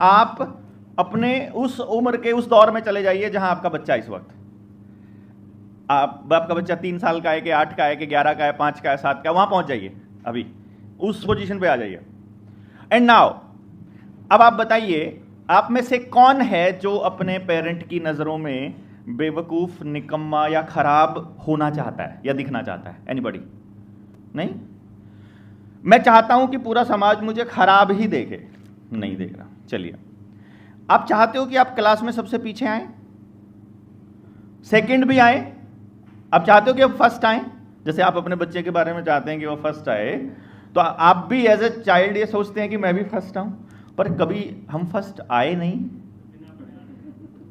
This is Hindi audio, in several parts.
आप अपने उस उम्र के उस दौर में चले जाइए जहां आपका बच्चा इस वक्त, आपका बच्चा 3 साल का है कि 8 का है कि 11 का है, 5 का है, 7 का है, वहां पहुंच जाइए, अभी उस पोजीशन पे आ जाइए। एंड नाउ अब आप बताइए, आप में से कौन है जो अपने पेरेंट की नजरों में बेवकूफ, निकम्मा या खराब होना चाहता है या दिखना चाहता है? एनीबॉडी? नहीं। मैं चाहता हूं कि पूरा समाज मुझे खराब ही देखे, नहीं देख रहा। चलिए, आप चाहते हो कि आप क्लास में सबसे पीछे आए, सेकंड भी आए, आप चाहते हो कि आप फर्स्ट आए, जैसे आप अपने बच्चे के बारे में चाहते हैं कि वो फर्स्ट आए, तो आप भी एज ए चाइल्ड ये सोचते हैं कि मैं भी फर्स्ट आऊं, पर कभी हम फर्स्ट आए नहीं,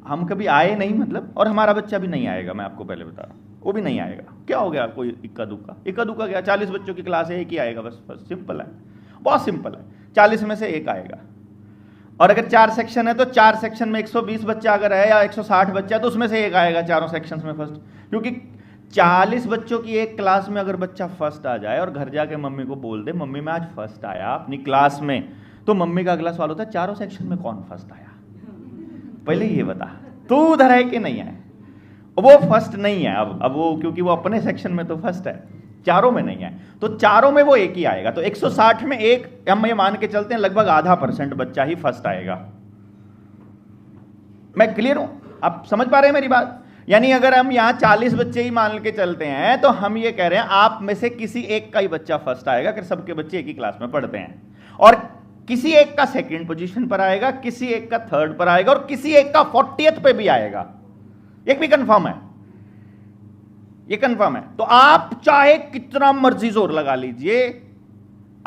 हम कभी आए नहीं मतलब, और हमारा बच्चा भी नहीं आएगा, मैं आपको पहले बता रहा हूं, वो भी नहीं आएगा। क्या हो गया, कोई इक्का दुक्का क्या, 40 बच्चों की क्लास है, एक ही आएगा बस, सिंपल है, बहुत सिंपल है, 40 में से एक आएगा। और अगर 4 सेक्शन है तो 4 सेक्शन में 120 बच्चा अगर है या 160 बच्चा है तो उसमें से एक आएगा चारों सेक्शंस में फर्स्ट, क्योंकि 40 बच्चों की एक क्लास में अगर बच्चा फर्स्ट आ जाए और घर जाके मम्मी को बोल दे मम्मी मैं आज फर्स्ट आया अपनी क्लास में, तो मम्मी का अगला सवाल होता है चारों सेक्शन में कौन फर्स्ट आया, पहले ये बता, तू उधर है कि नहीं है। वो फर्स्ट नहीं है अब वो, क्योंकि वो अपने सेक्शन में तो फर्स्ट है, चारों में नहीं है, तो चारों में वो एक ही आएगा। तो 160 में एक, हम ये मान के चलते हैं लगभग आधा % बच्चा ही फर्स्ट आएगा। मैं क्लियर हूं, आप समझ पा रहे हैं मेरी बात? यानी अगर हम यहां 40 बच्चे ही मान के चलते हैं तो हम ये कह रहे हैं आप में से किसी एक का ही बच्चा फर्स्ट आएगा, कि सबके बच्चे एक ही क्लास में पढ़ते हैं, और किसी एक का सेकंड पोजीशन पर आएगा, किसी एक का थर्ड पर आएगा, और किसी एक का 40th पे भी आएगा। एक भी कंफर्म है, ये कंफर्म है। तो आप चाहे कितना मर्जी जोर लगा लीजिए,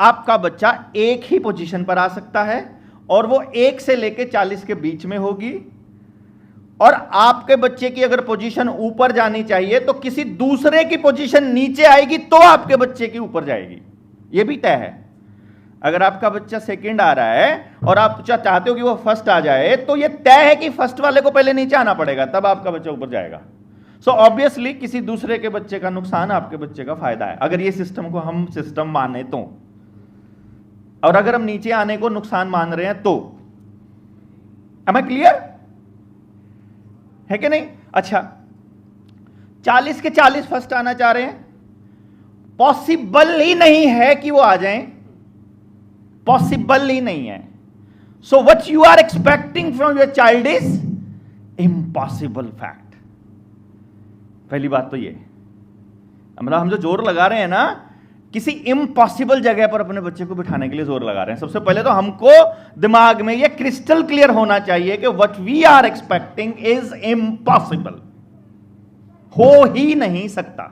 आपका बच्चा एक ही पोजीशन पर आ सकता है, और वो 1 से लेके 40 के बीच में होगी, और आपके बच्चे की अगर पोजीशन ऊपर जानी चाहिए तो किसी दूसरे की पोजीशन नीचे आएगी तो आपके बच्चे की ऊपर जाएगी, ये भी तय है। अगर आपका बच्चा सेकंड आ रहा है और आप चाहते हो कि वो फर्स्ट आ जाए, तो ये तय है कि फर्स्ट वाले को पहले नीचे आना पड़ेगा, तब आपका बच्चा ऊपर जाएगा। सो ऑब्वियसली किसी दूसरे के बच्चे का नुकसान आपके बच्चे का फायदा है, अगर ये सिस्टम को हम सिस्टम माने तो। और अगर हम नीचे आने को नुकसान मान रहे हैं तो, एम आई क्लियर है कि नहीं? अच्छा, 40 के 40 फर्स्ट आना चाह रहे हैं, पॉसिबल ही नहीं है कि वो आ जाएं, पॉसिबल ही नहीं है। So what you are expecting from your child is impossible fact. पहली बात तो ये, मतलब हम जो जोर लगा रहे हैं ना, किसी इम्पॉसिबल जगह पर अपने बच्चे को बिठाने के लिए जोर लगा रहे हैं। सबसे पहले तो हमको दिमाग में ये क्रिस्टल क्लियर होना चाहिए कि what we are expecting is impossible, हो ही नहीं सकता।